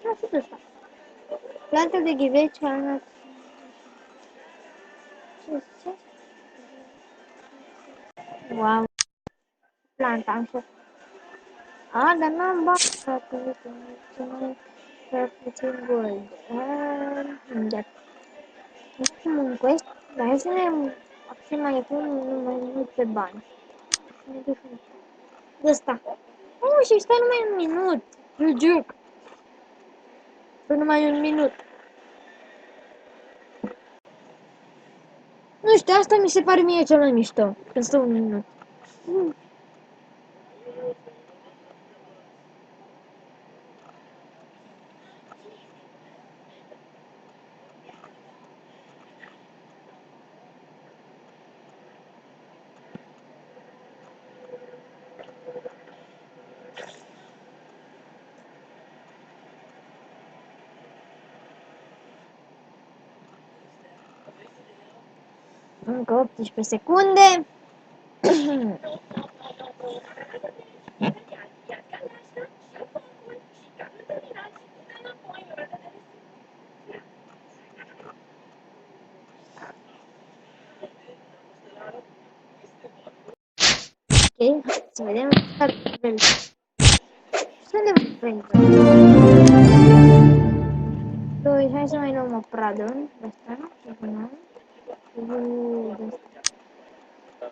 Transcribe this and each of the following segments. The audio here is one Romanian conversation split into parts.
Și a fost asta. Planta de ghiveci, ana... Ce? Wow, planta, am făcut. A, dar n-am bani. Ce mai prea puțin gold. Da. Nu știu un quest, dar hai să ne acționăm mai mult pe bani. Ne ducem de ăsta. Și stai numai un minut. Fidget. Stai numai un minut. Nu știu, asta mi se pare mie cel mai mișto. Când stau un minut. Încă 18 secunde. Ok, să vedem. Să ne vedem. Doi, hai să mai luăm o pradă. Asta,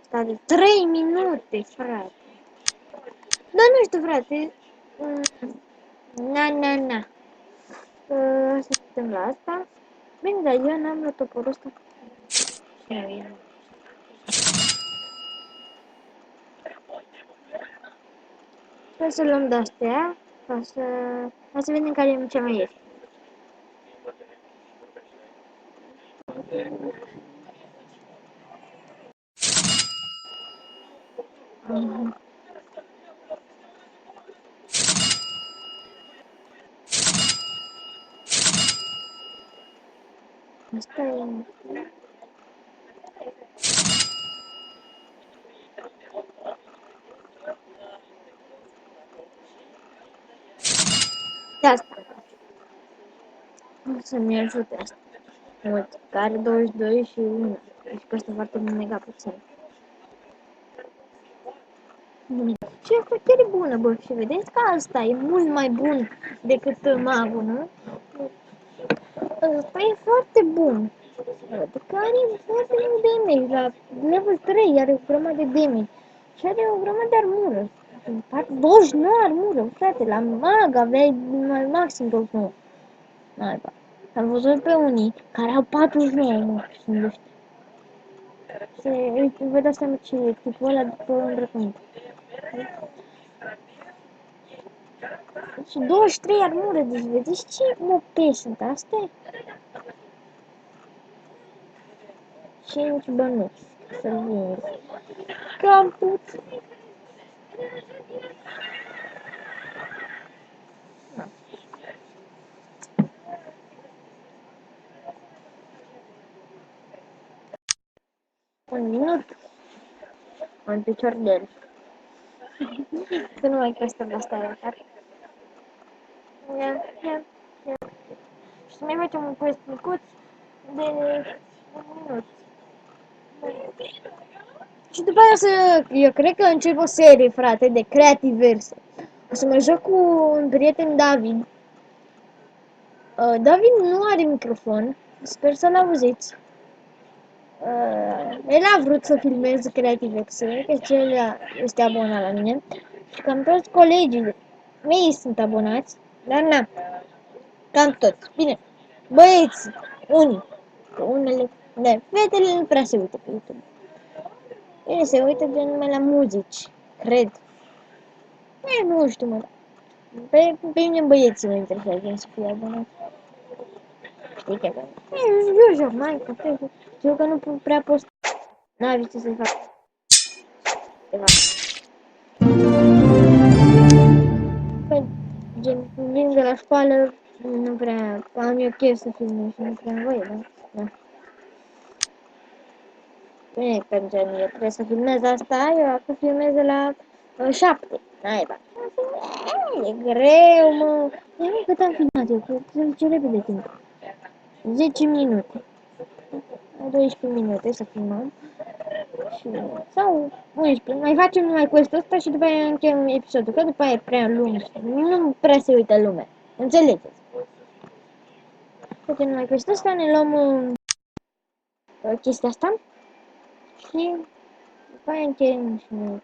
asta de 3 minute, frate. Dar nu știu, frate. Na. Să stăm la asta. Bine, dar eu n-am luat toporul ăsta. Hai să luăm de-astea. Ca să vedem care e cea mai ieftin. Asta e... De asta. O să-mi ajute asta. Uite, care 22 și 1. Deci costă foarte mega puțin. Și asta chiar e bună, bă. Și vedeți că asta e mult mai bun decât magul, nu? Ăsta e foarte bun. Adică are foarte mult damage. La level 3 are o grămadă de damage. Și are o grămadă de armură. 29 armură, frate. La mag aveai maxim 29. Naiba. Am văzut pe unii care au 49, mă. Nu știu. Vă dați seama ce e tipul ăla după îmbrăcământ. Și 23 armură, deci vedeți ce OP sunt astea? 5 bănuți, să-l vinzi. Cam puțin. Un minut. Un picior de el. Să nu mai căstăm la starea, dar... Ia. Și să mai facem un quest micuț de un minut. Și după aia eu cred că încep o serie, frate, de creativerse. O să mă joc cu un prieten, David. David nu are microfon, sper să-l auziți. El a vrut să filmeze creativerse, că el este abonat la mine. Și cam toți colegii mei sunt abonați, dar na, cam toți. Bine, băieți, unii, unele, da, fetele nu prea se uită pe YouTube. Ele se uită de numai la muzici, cred. Nu știu, mă. Pe mine băieții mă interesează să fie abonați. Știi că eu joc Minecraft, știu că nu prea post. N-ai ce să fac. Păi, gen, vin de la școală, nu prea am eu chef să filmez și nu prea am voie, da? Bine, că gen, eu trebuie să filmez asta, eu acum filmez de la 7, naiba. E greu, mă. Eu nu cât am filmat eu, că ce repede timp. 10 minute. 12 minute să filmăm. Și, sau 11. Mai facem numai questul ăsta și după aia încheiem episodul, că după aia e prea lung. Nu prea se uită lumea. Înțelegeți? Facem numai questul ăsta, ne luăm chestia asta și după aia încheiem și noi.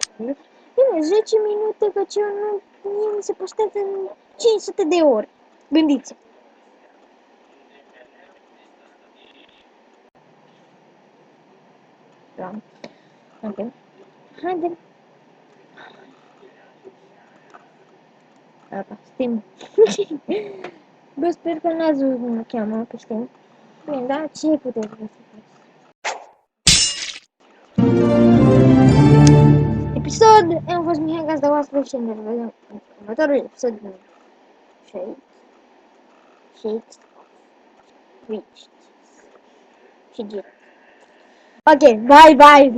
Bine, 10 minute, că ce nu, mie mi se postează în 500 de ori. Gândiți. Da. Ok. Haide. Apa, Steam. Bă, sper că n-ați văzut cum o cheamă pe Steam. Bine, da? Ce puteți să faceți? Episod! Eu am fost Mihai, gazda voastră și ne vedem în următorul episod din Fidget. Ok, bye bye!